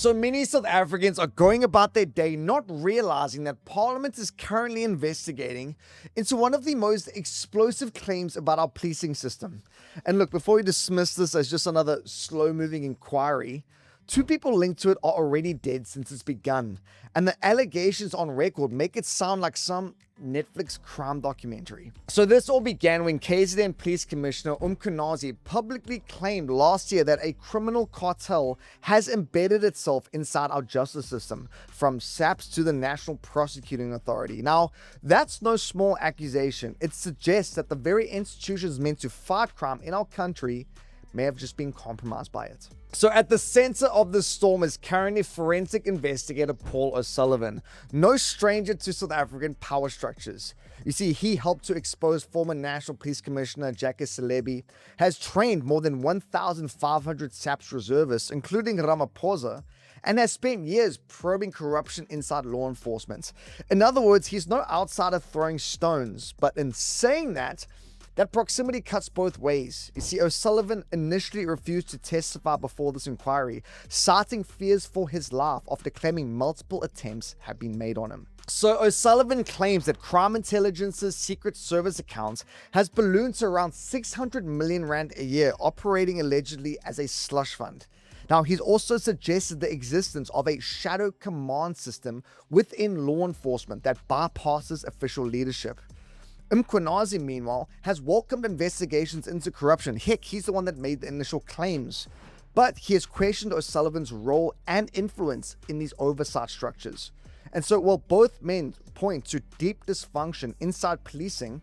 So many South Africans are going about their day not realizing that Parliament is currently investigating into one of the most explosive claims about our policing system. And look, before we dismiss this as just another slow-moving inquiry, 2 people linked to it are already dead since it's begun, and the allegations on record make it sound like some Netflix crime documentary. So this all began when KZN Police Commissioner Mkhwanazi publicly claimed last year that a criminal cartel has embedded itself inside our justice system, from SAPS to the National Prosecuting Authority. Now, that's no small accusation. It suggests that the very institutions meant to fight crime in our country may have just been compromised by it. So at the center of the storm is currently forensic investigator Paul O'Sullivan, no stranger to South African power structures. You see, he helped to expose former National Police Commissioner Jacques Celebi, has trained more than 1,500 SAPS reservists, including Ramaphosa, and has spent years probing corruption inside law enforcement. In other words, he's no outsider throwing stones, but in saying that proximity cuts both ways. You see, O'Sullivan initially refused to testify before this inquiry, citing fears for his life after claiming multiple attempts had been made on him. So O'Sullivan claims that Crime Intelligence's Secret Service accounts has ballooned to around 600 million rand a year, operating allegedly as a slush fund. Now, he's also suggested the existence of a shadow command system within law enforcement that bypasses official leadership. Mkhwanazi, meanwhile, has welcomed investigations into corruption. Heck, he's the one that made the initial claims. But he has questioned O'Sullivan's role and influence in these oversight structures. And so while both men point to deep dysfunction inside policing,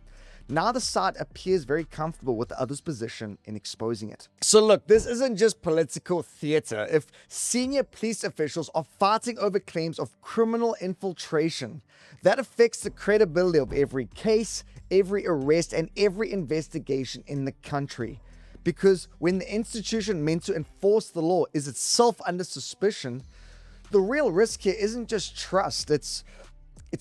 neither side appears very comfortable with the other's position in exposing it. So look, this isn't just political theater. If senior police officials are fighting over claims of criminal infiltration, that affects the credibility of every case, every arrest, and every investigation in the country. Because when the institution meant to enforce the law is itself under suspicion, the real risk here isn't just trust, it's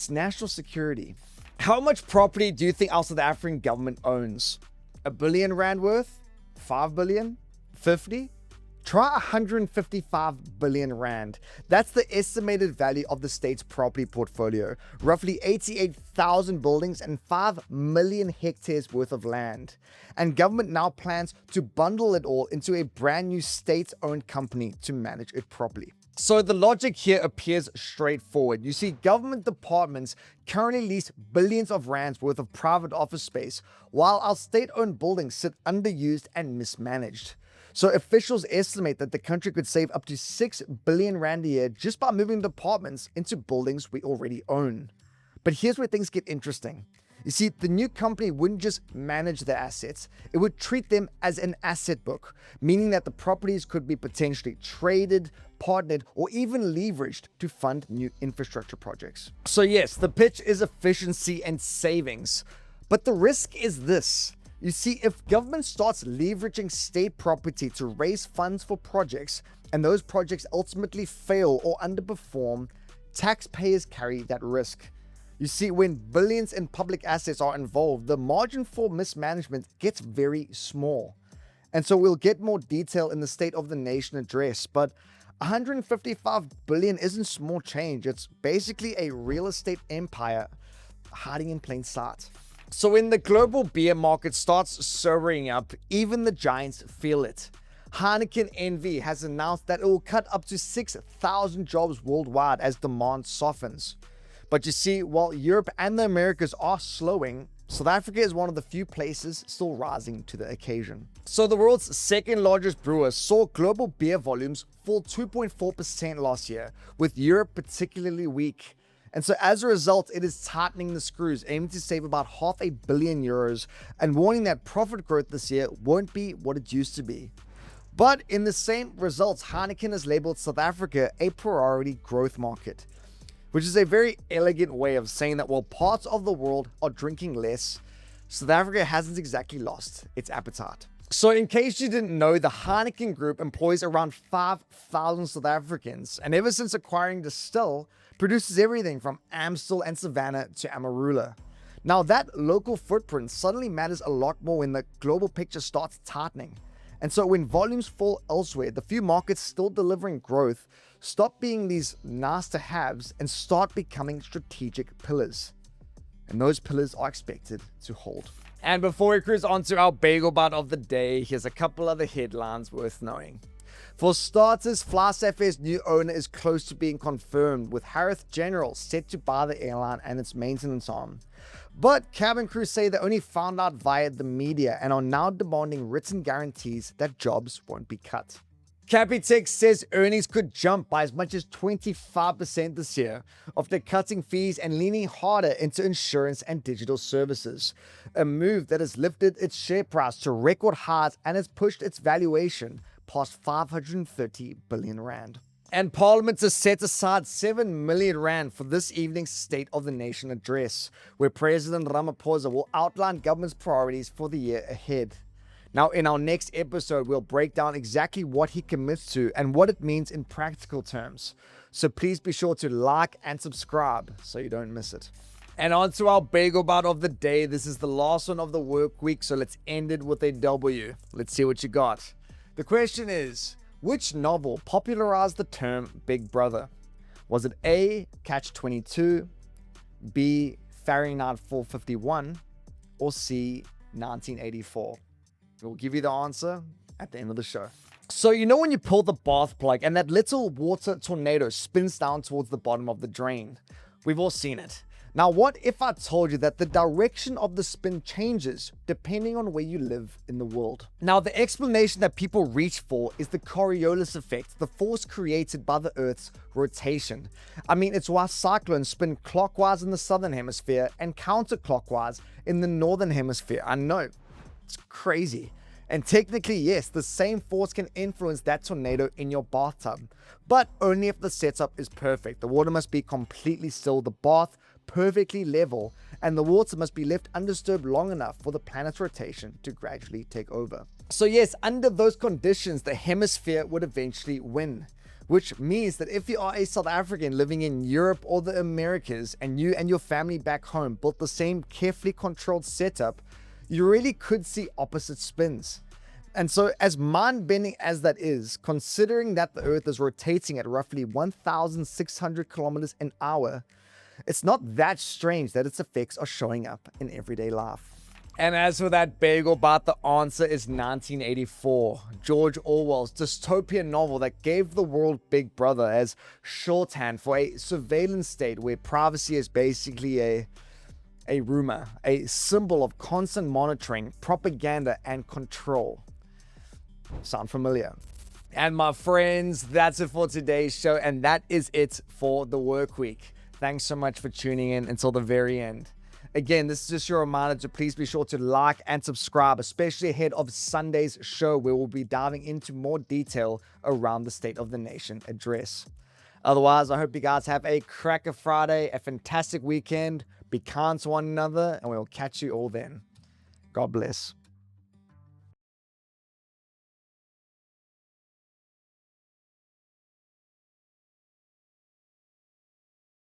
national security. How much property do you think our South African government owns? R1 billion worth? 5 billion? 50? Try 155 billion rand. That's the estimated value of the state's property portfolio, roughly 88,000 buildings and 5 million hectares worth of land. And government now plans to bundle it all into a brand new state-owned company to manage it properly. So the logic here appears straightforward. You see, government departments currently lease billions of rands worth of private office space, while our state-owned buildings sit underused and mismanaged. So officials estimate that the country could save up to 6 billion rand a year just by moving departments into buildings we already own. But here's where things get interesting. You see, the new company wouldn't just manage the assets, it would treat them as an asset book, meaning that the properties could be potentially traded, partnered, or even leveraged to fund new infrastructure projects. So yes, the pitch is efficiency and savings, but the risk is this. You see, if government starts leveraging state property to raise funds for projects, and those projects ultimately fail or underperform, taxpayers carry that risk. You see, when billions in public assets are involved, the margin for mismanagement gets very small. And so we'll get more detail in the State of the Nation address, but 155 billion isn't small change. It's basically a real estate empire hiding in plain sight. So when the global beer market starts sobering up, even the giants feel it. Heineken NV has announced that it will cut up to 6,000 jobs worldwide as demand softens. But you see, while Europe and the Americas are slowing, South Africa is one of the few places still rising to the occasion. So the world's second largest brewer saw global beer volumes fall 2.4% last year, with Europe particularly weak. And so as a result, it is tightening the screws, aiming to save about €500 million and warning that profit growth this year won't be what it used to be. But in the same results, Heineken has labeled South Africa a priority growth market, which is a very elegant way of saying that while parts of the world are drinking less, South Africa hasn't exactly lost its appetite. So in case you didn't know, the Heineken Group employs around 5,000 South Africans, and ever since acquiring Distill, produces everything from Amstel and Savannah to Amarula. Now that local footprint suddenly matters a lot more when the global picture starts tightening. And so when volumes fall elsewhere, the few markets still delivering growth stop being these nice to haves and start becoming strategic pillars. And those pillars are expected to hold. And before we cruise on to our bagel bite of the day, here's a couple other headlines worth knowing. For starters, FlySafair's new owner is close to being confirmed, with Harith General set to buy the airline and its maintenance arm. But cabin crew say they only found out via the media and are now demanding written guarantees that jobs won't be cut. Capitec says earnings could jump by as much as 25% this year after cutting fees and leaning harder into insurance and digital services, a move that has lifted its share price to record highs and has pushed its valuation past 530 billion rand. And Parliament has set aside 7 million rand for this evening's State of the Nation address, where President Ramaphosa will outline government's priorities for the year ahead. Now, in our next episode, we'll break down exactly what he commits to and what it means in practical terms. So please be sure to like and subscribe so you don't miss it. And on to our bagel bite of the day. This is the last one of the work week, so let's end it with a W. Let's see what you got. The question is, which novel popularized the term Big Brother? Was it A, Catch-22, B, Fahrenheit 451, or C, 1984? We'll give you the answer at the end of the show. So you know when you pull the bath plug and that little water tornado spins down towards the bottom of the drain? We've all seen it. Now what if I told you that the direction of the spin changes depending on where you live in the world? Now the explanation that people reach for is the Coriolis effect, the force created by the Earth's rotation. I mean, it's why cyclones spin clockwise in the southern hemisphere and counterclockwise in the northern hemisphere. I know. It's crazy. And technically, yes, the same force can influence that tornado in your bathtub, but only if the setup is perfect. The water must be completely still, the bath perfectly level, and the water must be left undisturbed long enough for the planet's rotation to gradually take over. So yes, under those conditions, the hemisphere would eventually win. Which means that if you are a South African living in Europe or the Americas, and you and your family back home built the same carefully controlled setup, you really could see opposite spins. And so as mind-bending as that is, considering that the Earth is rotating at roughly 1,600 kilometers an hour, it's not that strange that its effects are showing up in everyday life. And as for that bagel bite, the answer is 1984, George Orwell's dystopian novel that gave the world Big Brother as shorthand for a surveillance state where privacy is basically a rumor, a symbol of constant monitoring, propaganda, and control. Sound familiar? And my friends, that's it for today's show, and that is it for the work week. Thanks so much for tuning in until the very end. Again, this is just your reminder to please be sure to like and subscribe, especially ahead of Sunday's show, where we'll be diving into more detail around the State of the Nation address. Otherwise, I hope you guys have a cracker Friday, a fantastic weekend. Be kind to one another, and we'll catch you all then. God bless.